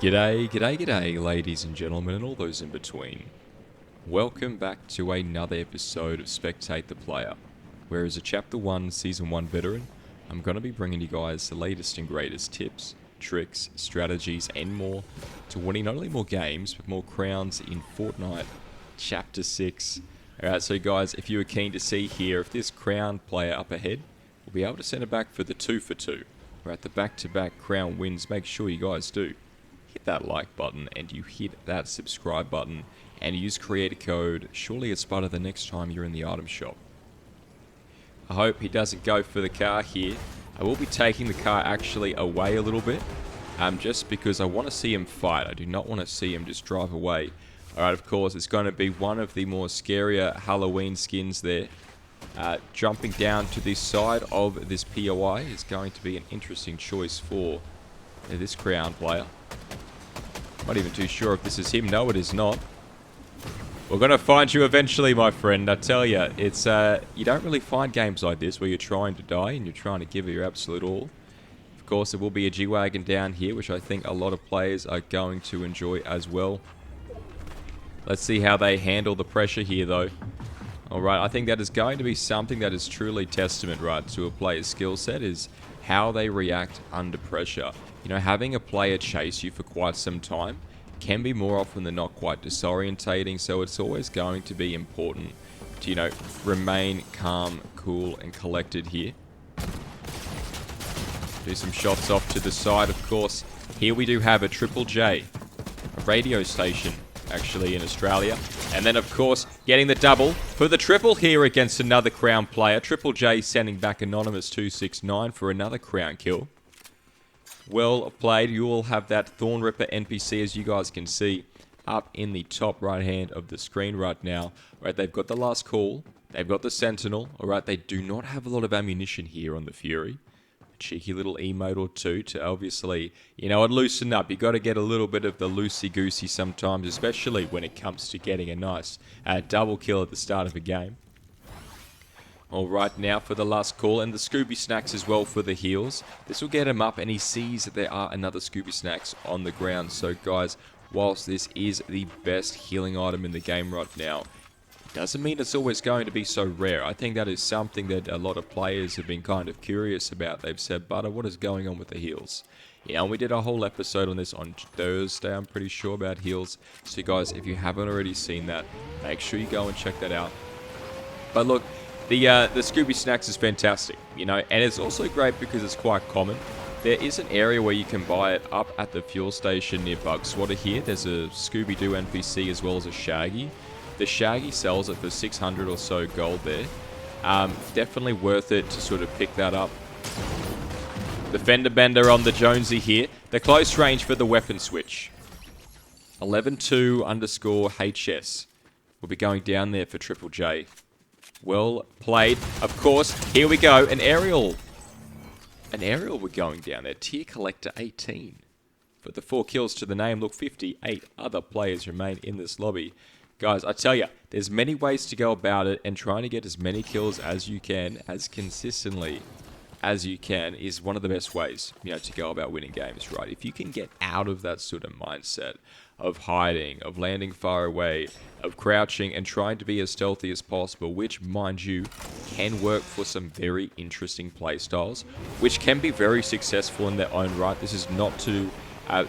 G'day, g'day, g'day, ladies and gentlemen, and all those in between. Welcome back to another episode of Spectate the Player, where as a Chapter 1, Season 1 veteran, I'm going to be bringing you guys the latest and greatest tips, tricks, strategies, and more to winning not only more games, but more crowns in Fortnite Chapter 6. Alright, so guys, if you were keen to see here, if this crown player up ahead will be able to send it back for the 2 for 2, or at the back-to-back crown wins, make sure you guys do. Hit that like button and you hit that subscribe button and use creator code SurelyItsButter the next time you're in the item shop. I hope he doesn't go for the car here. I will be taking the car actually away a little bit, just because I want to see him fight. I do not want to see him just drive away. Alright, of course, it's going to be one of the more scarier Halloween skins there. Jumping down to the side of this POI is going to be an interesting choice for this crown player. Not even too sure if this is him. No, it is not. We're going to find you eventually, my friend. I tell you, it's you don't really find games like this where you're trying to die and you're trying to give it your absolute all. Of course, there will be a G-Wagon down here, which I think a lot of players are going to enjoy as well. Let's see how they handle the pressure here, though. Alright, I think that is going to be something that is truly testament, right, to a player's skill set, is how they react under pressure. You know, having a player chase you for quite some time can be more often than not quite disorientating, so it's always going to be important to, you know, remain calm, cool, and collected here. Do some shots off to the side, of course. Here we do have a Triple J, a radio station, actually, in Australia. And then, of course, getting the double for the triple here against another crown player. Triple J sending back Anonymous 269 for another crown kill. Well played. You all have that Thorn Ripper NPC, as you guys can see, up in the top right hand of the screen right now. Alright, they've got the last call. They've got the Sentinel. Alright, they do not have a lot of ammunition here on the Fury. A cheeky little emote or two to obviously, you know, loosen up. You got to get a little bit of the loosey-goosey sometimes, especially when it comes to getting a nice double kill at the start of a game. Alright, now for the last call, and the Scooby Snacks as well for the heals. This will get him up, and he sees that there are another Scooby Snacks on the ground. So guys, whilst this is the best healing item in the game right now, it doesn't mean it's always going to be so rare. I think that is something that a lot of players have been kind of curious about. They've said, Butter, what is going on with the heals? Yeah, and we did a whole episode on this on Thursday, I'm pretty sure, about heals. So guys, if you haven't already seen that, make sure you go and check that out. But look, the Scooby Snacks is fantastic, you know, and it's also great because it's quite common. There is an area where you can buy it up at the fuel station near Bug Swatter here. There's a Scooby-Doo NPC as well as a Shaggy. The Shaggy sells it for 600 or so gold there. Definitely worth it to sort of pick that up. The Fender Bender on the Jonesy here. The close range for the weapon switch. 112_HS. We'll be going down there for Triple J. Well played. Of course, here we go. An aerial. An aerial we're going down there. Tier Collector 18. For the 4 kills to the name, look, 58 other players remain in this lobby. Guys, I tell you, there's many ways to go about it, and trying to get as many kills as you can, as consistently as you can, is one of the best ways, you know, to go about winning games, right? If you can get out of that sort of mindset of hiding, of landing far away, of crouching and trying to be as stealthy as possible, which, mind you, can work for some very interesting playstyles, which can be very successful in their own right. This is not to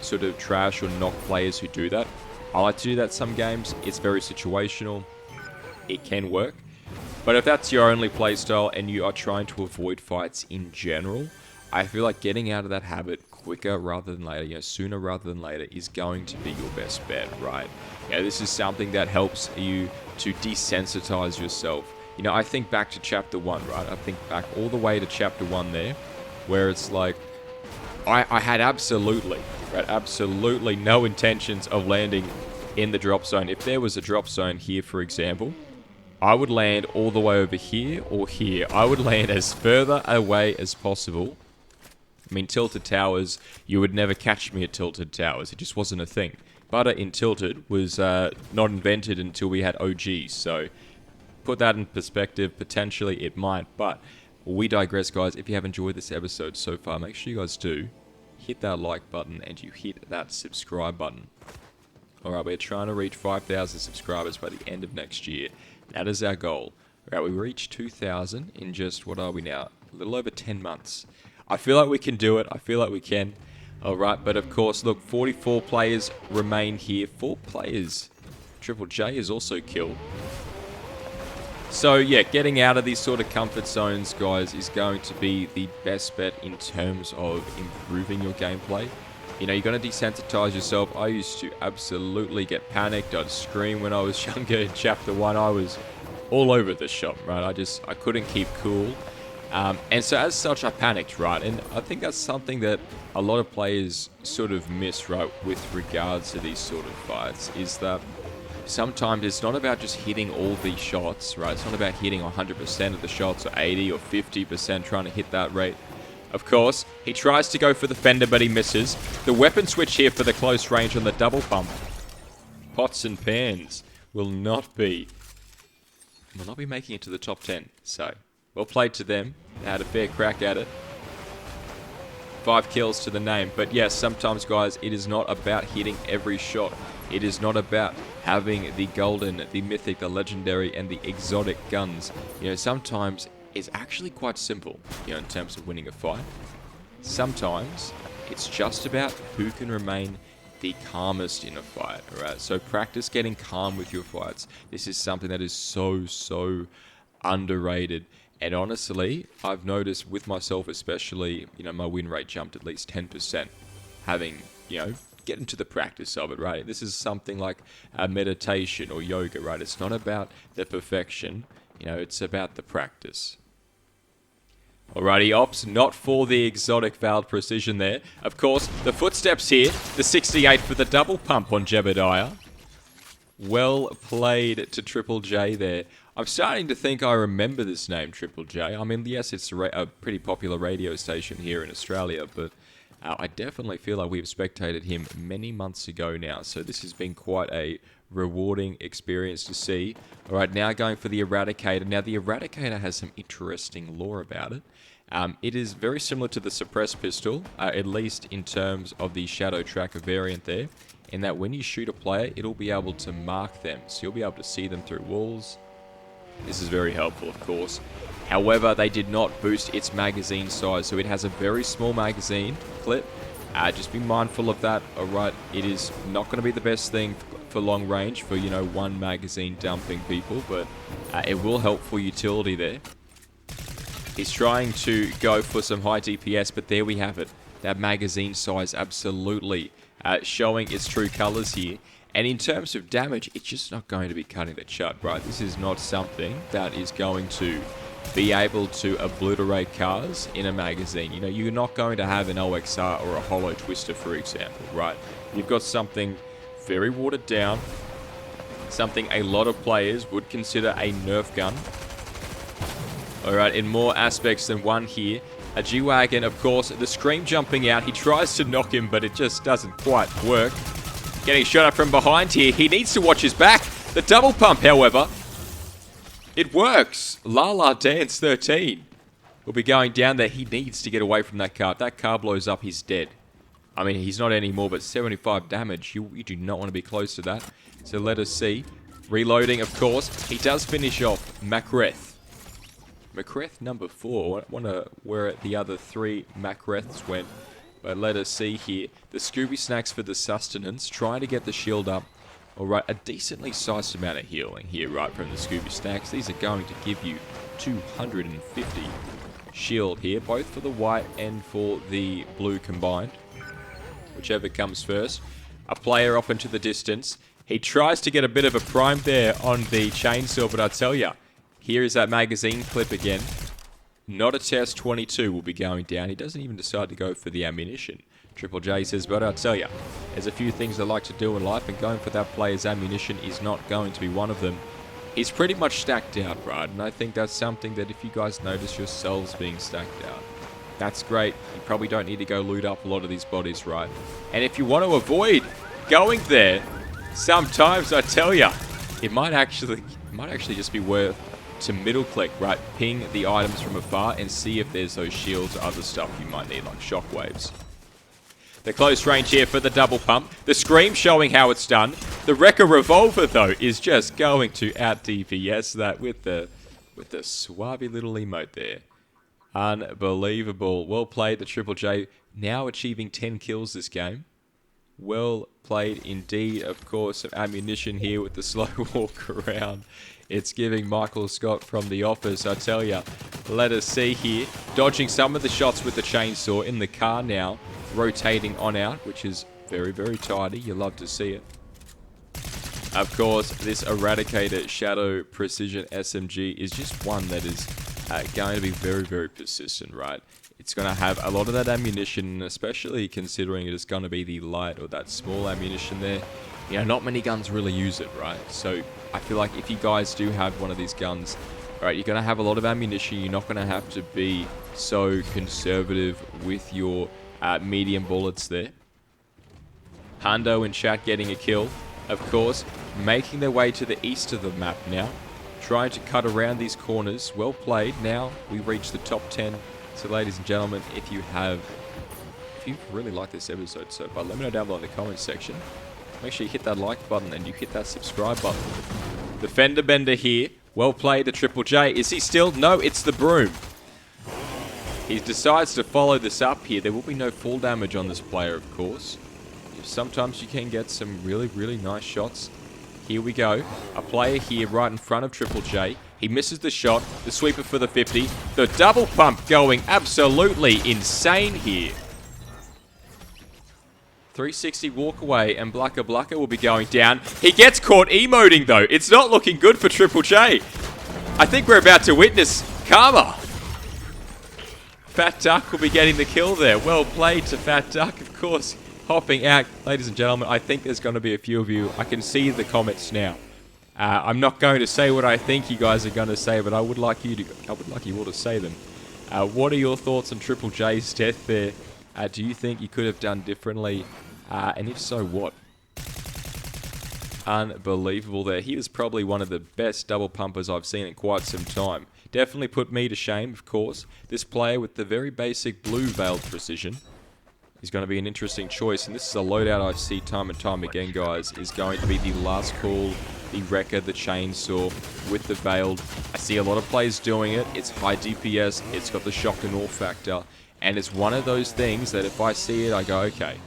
sort of trash or knock players who do that. I like to do that some games. It's very situational. It can work. But if that's your only playstyle and you are trying to avoid fights in general, I feel like getting out of that habit quicker rather than later, you know, sooner rather than later, is going to be your best bet, right? You know, this is something that helps you to desensitize yourself. You know, I think back to Chapter 1, right? I think back all the way to Chapter 1 there, where it's like, I had absolutely no intentions of landing in the drop zone. If there was a drop zone here, for example, I would land all the way over here or here. I would land as further away as possible. I mean, Tilted Towers, you would never catch me at Tilted Towers. It just wasn't a thing. Butter in Tilted was not invented until we had OGs. So, put that in perspective. Potentially it might, but we digress, guys. If you have enjoyed this episode so far, make sure you guys do hit that like button and you hit that subscribe button. Alright, we're trying to reach 5,000 subscribers by the end of next year. That is our goal. Alright, we reached 2,000 in just, what are we now? A little over 10 months. I feel like we can do it. I feel like we can. Alright, but of course, look, 44 players remain here. 4 players. Triple J is also killed. So yeah, getting out of these sort of comfort zones, guys, is going to be the best bet in terms of improving your gameplay. You know, you're going to desensitize yourself. I used to absolutely get panicked. I'd scream when I was younger. In Chapter 1, I was all over the shop, right? I couldn't keep cool. And so as such, I panicked, right? And I think that's something that a lot of players sort of miss, right, with regards to these sort of fights, is that sometimes it's not about just hitting all these shots, right? It's not about hitting 100% of the shots or 80 or 50% trying to hit that rate. Of course, he tries to go for the fender, but he misses. The weapon switch here for the close range on the double pump. Pots and pans will not be making it to the top 10. So, well played to them. They had a fair crack at it. 5 kills to the name. But yes, sometimes, guys, it is not about hitting every shot. It is not about having the golden, the mythic, the legendary, and the exotic guns. You know, sometimes it's actually quite simple, you know, in terms of winning a fight. Sometimes it's just about who can remain the calmest in a fight, alright? So practice getting calm with your fights. This is something that is so underrated. And honestly, I've noticed with myself especially, you know, my win rate jumped at least 10%. Having, you know, get into the practice of it, right? This is something like a meditation or yoga, right? It's not about the perfection, you know, it's about the practice. Alrighty, opts not for the exotic valve precision there. Of course, the footsteps here, the 68 for the double pump on Jebediah. Well played to Triple J there. I'm starting to think I remember this name, Triple J. I mean, yes, it's a pretty popular radio station here in Australia, but I definitely feel like we've spectated him many months ago now, so this has been quite a rewarding experience to see. Alright, now going for the Eradicator. Now, the Eradicator has some interesting lore about it. It is very similar to the Suppressed Pistol, at least in terms of the Shadow Tracker variant there, in that when you shoot a player, it'll be able to mark them, so you'll be able to see them through walls. This is very helpful, of course. However, they did not boost its magazine size, so it has a very small magazine clip. Just be mindful of that, alright? It is not going to be the best thing for long range for, you know, one magazine dumping people, but it will help for utility there. He's trying to go for some high DPS, but there we have it. That magazine size absolutely showing its true colors here. And in terms of damage, it's just not going to be cutting the chut, right? This is not something that is going to be able to obliterate cars in a magazine. You know, you're not going to have an OXR or a Hollow Twister, for example, right? You've got something very watered down, something a lot of players would consider a Nerf gun. Alright, in more aspects than one here. A G-Wagon, of course, the scream jumping out. He tries to knock him, but it just doesn't quite work. Getting shot up from behind here. He needs to watch his back. The double pump, however, it works. La La Dance 13 will be going down there. He needs to get away from that car. If that car blows up, he's dead. I mean, he's not anymore, but 75 damage. You do not want to be close to that. So let us see. Reloading, of course. He does finish off Macreth. Macreth number 4. I wonder where the other 3 Macreths went. But let us see here. The Scooby Snacks for the sustenance. Trying to get the shield up. Alright, a decently sized amount of healing here, right, from the Scooby Snacks. These are going to give you 250 shield here, both for the white and for the blue combined. Whichever comes first. A player off into the distance. He tries to get a bit of a prime there on the chainsaw, but I tell ya, here is that magazine clip again. Not a test 22 will be going down. He doesn't even decide to go for the ammunition. Triple J says, but I tell ya, there's a few things I like to do in life, and going for that player's ammunition is not going to be one of them. He's pretty much stacked out, right? And I think that's something that if you guys notice yourselves being stacked out, that's great. You probably don't need to go loot up a lot of these bodies, right? And if you want to avoid going there, sometimes I tell ya, it might actually just be worth to middle click, right? Ping the items from afar and see if there's those shields or other stuff you might need, like shockwaves. The close range here for the double pump. The scream showing how it's done. The Wrecker revolver, though, is just going to out DPS that with the suave little emote there. Unbelievable. Well played, the Triple J. Now achieving 10 kills this game. Well played indeed. Of course, some ammunition here with the slow walk around. It's giving Michael Scott from The Office, I tell ya. Let us see here. Dodging some of the shots with the chainsaw in the car now. Rotating on out, which is very, very tidy. You love to see it. Of course, this Eradicator Shadow Precision SMG is just one that is going to be very, very persistent, right? It's going to have a lot of that ammunition, especially considering it is going to be the light or that small ammunition there. You know, not many guns really use it, right? So I feel like if you guys do have one of these guns, all right, you're going to have a lot of ammunition. You're not going to have to be so conservative with your medium bullets there. Hundo and chat getting a kill, of course, making their way to the east of the map now. Trying to cut around these corners. Well played. Now we reach the top 10. So ladies and gentlemen, if you really like this episode so far, let me know down below in the comments section. Make sure you hit that like button and you hit that subscribe button. The fender bender here. Well played, the Triple J. Is he still? No, it's the broom. He decides to follow this up here. There will be no full damage on this player, of course. Sometimes you can get some really, really nice shots. Here we go. A player here right in front of Triple J. He misses the shot. The sweeper for the 50. The double pump going absolutely insane here. 360 walk away and Blacka will be going down. He gets caught emoting though. It's not looking good for Triple J. I think we're about to witness karma. Fat Duck will be getting the kill there. Well played to Fat Duck, of course. Hopping out. Ladies and gentlemen, I think there's going to be a few of you. I can see the comments now. I'm not going to say what I think you guys are going to say, but I would like you all to say them. What are your thoughts on Triple J's death there? Do you think you could have done differently? And if so, what? Unbelievable there. He was probably one of the best double pumpers I've seen in quite some time. Definitely put me to shame, of course. This player with the very basic blue veiled precision is going to be an interesting choice. And this is a loadout I see time and time again, guys. Is going to be the last call, the Wrecker, the chainsaw with the veiled. I see a lot of players doing it. It's high DPS. It's got the shock and awe factor. And it's one of those things that if I see it, I go, okay,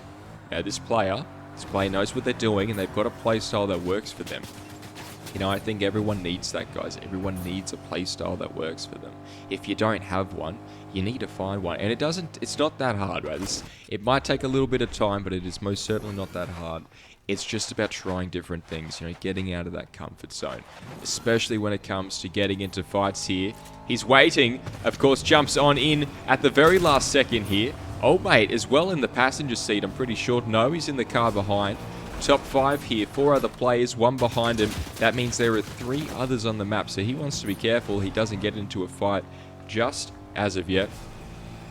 now this player knows what they're doing and they've got a playstyle that works for them. You know, I think everyone needs that, guys. Everyone needs a playstyle that works for them. If you don't have one, you need to find one. And it's not that hard, right? It might take a little bit of time, but it is most certainly not that hard. It's just about trying different things, you know, getting out of that comfort zone. Especially when it comes to getting into fights here. He's waiting, of course, jumps on in at the very last second here. Old mate is well in the passenger seat, I'm pretty sure. No, he's in the car behind. Top 5 here, 4 other players, 1 behind him. That means there are 3 others on the map, so he wants to be careful he doesn't get into a fight just as of yet.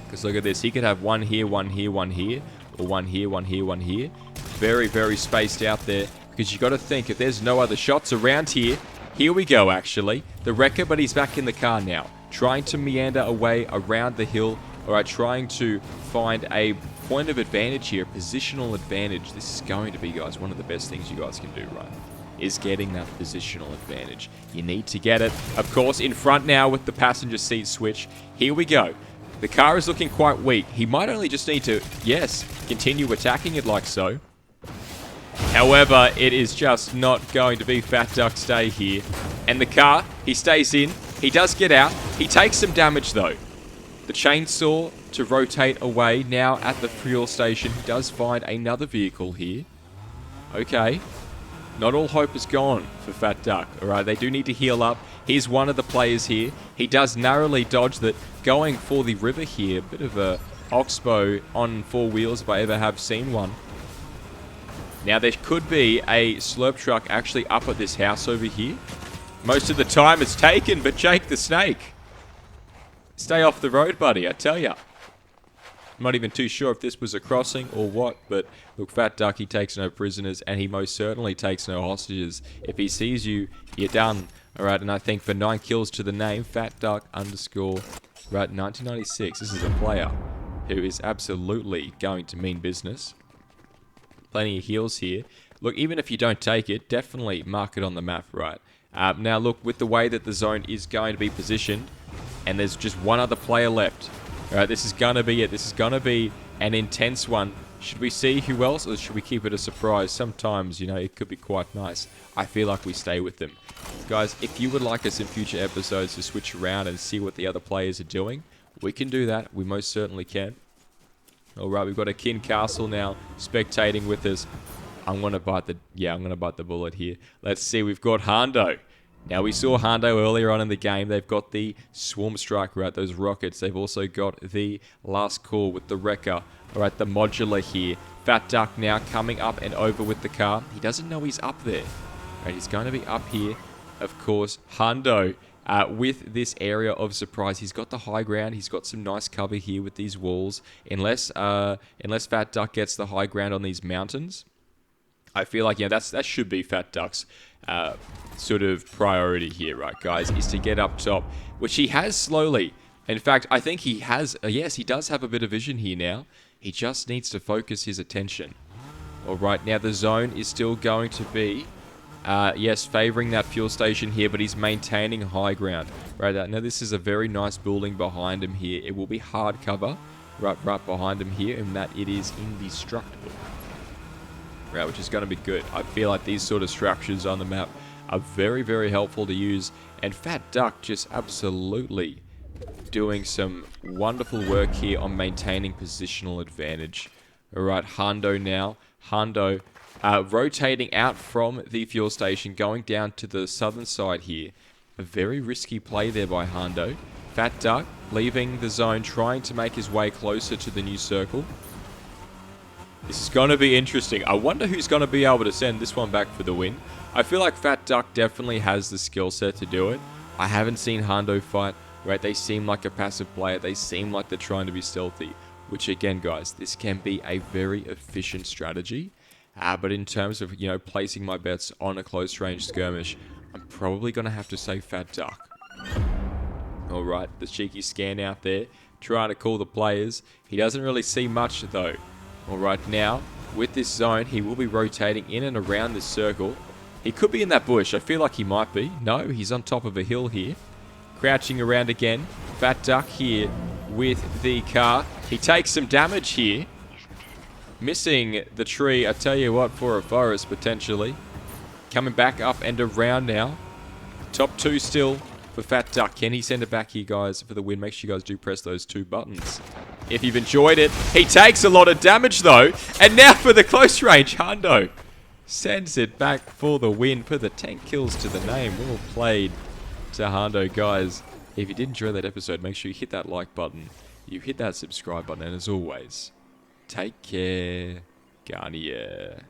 Because look at this, he could have 1 here, 1 here, 1 here, or 1 here, 1 here, 1 here. Very, very spaced out there, because you got to think, if there's no other shots around here, here we go actually. The Wrecker, but he's back in the car now. Trying to meander away around the hill. Alright, trying to find a point of advantage here, positional advantage. This is going to be, guys, one of the best things you guys can do, right? Is getting that positional advantage. You need to get it, of course, in front now with the passenger seat switch. Here we go. The car is looking quite weak. He might only just need to, yes, continue attacking it like so. However, it is just not going to be Fat Duck's day here. And the car, he stays in. He does get out. He takes some damage, though. The chainsaw to rotate away now at the fuel station. He does find another vehicle here. Okay. Not all hope is gone for Fat Duck. Alright, they do need to heal up. He's one of the players here. He does narrowly dodge that. Going for the river here. Bit of a oxbow on 4 wheels if I ever have seen one. Now there could be a slurp truck actually up at this house over here. Most of the time it's taken, but Jake the Snake. Stay off the road, buddy, I tell ya. I'm not even too sure if this was a crossing or what, but look, Fat Duck, he takes no prisoners, and he most certainly takes no hostages. If he sees you, you're done. Alright, and I think for 9 kills to the name, Fat Duck _ right, 1996, this is a player. who is absolutely going to mean business. Plenty of heals here. Look, even if you don't take it, definitely mark it on the map, right? Now, look, with the way that the zone is going to be positioned, and there's just one other player left. All right, this is going to be it. This is going to be an intense one. Should we see who else, or should we keep it a surprise? Sometimes, you know, it could be quite nice. I feel like we stay with them. Guys, if you would like us in future episodes to switch around and see what the other players are doing, we can do that. We most certainly can. All right, we've got a Kin Castle now spectating with us. I'm going to bite the bullet here. Let's see, we've got Hondo. Now, we saw Hondo earlier on in the game. They've got the Swarm Strike, right, those rockets. They've also got the Last Call with the Wrecker. All right, the Modular here. Fat Duck now coming up and over with the car. He doesn't know he's up there. Right, he's going to be up here. Of course, Hondo with this area of surprise. He's got the high ground. He's got some nice cover here with these walls. Unless Fat Duck gets the high ground on these mountains, I feel like, yeah, that should be Fat Duck's sort of priority here, right, guys, is to get up top, which he has slowly. In fact, I think he has, yes, he does have a bit of vision here now. He just needs to focus his attention. All right, now the zone is still going to be, yes, favoring that fuel station here, but he's maintaining high ground. Right, now this is a very nice building behind him here. It will be hard cover right behind him here, and that it is indestructible. Right, which is going to be good. I feel like these sort of structures on the map are very, very helpful to use. And Fat Duck just absolutely doing some wonderful work here on maintaining positional advantage. All right, Hondo now. Hondo rotating out from the fuel station, going down to the southern side here. A very risky play there by Hondo. Fat Duck leaving the zone, trying to make his way closer to the new circle. This is going to be interesting. I wonder who's going to be able to send this one back for the win. I feel like Fat Duck definitely has the skill set to do it. I haven't seen Hondo fight. Right, they seem like a passive player. They seem like they're trying to be stealthy. Which again, guys, this can be a very efficient strategy. But in terms of, you know, placing my bets on a close range skirmish, I'm probably going to have to say Fat Duck. Alright, the cheeky scan out there, trying to call the players. He doesn't really see much though. Alright, now, with this zone, he will be rotating in and around this circle. He could be in that bush. I feel like he might be. No, he's on top of a hill here. Crouching around again. Fat Duck here with the car. He takes some damage here. Missing the tree, I tell you what, for a forest potentially. Coming back up and around now. Top two still for Fat Duck. Can he send it back here, guys, for the win? Make sure you guys do press those 2 buttons if you've enjoyed it. He takes a lot of damage though. And now for the close range, Hondo sends it back for the win, for the 10 kills to the name. Well played to Hondo, guys. If you did enjoy that episode, make sure you hit that like button. You hit that subscribe button. And as always, take care. Garnier.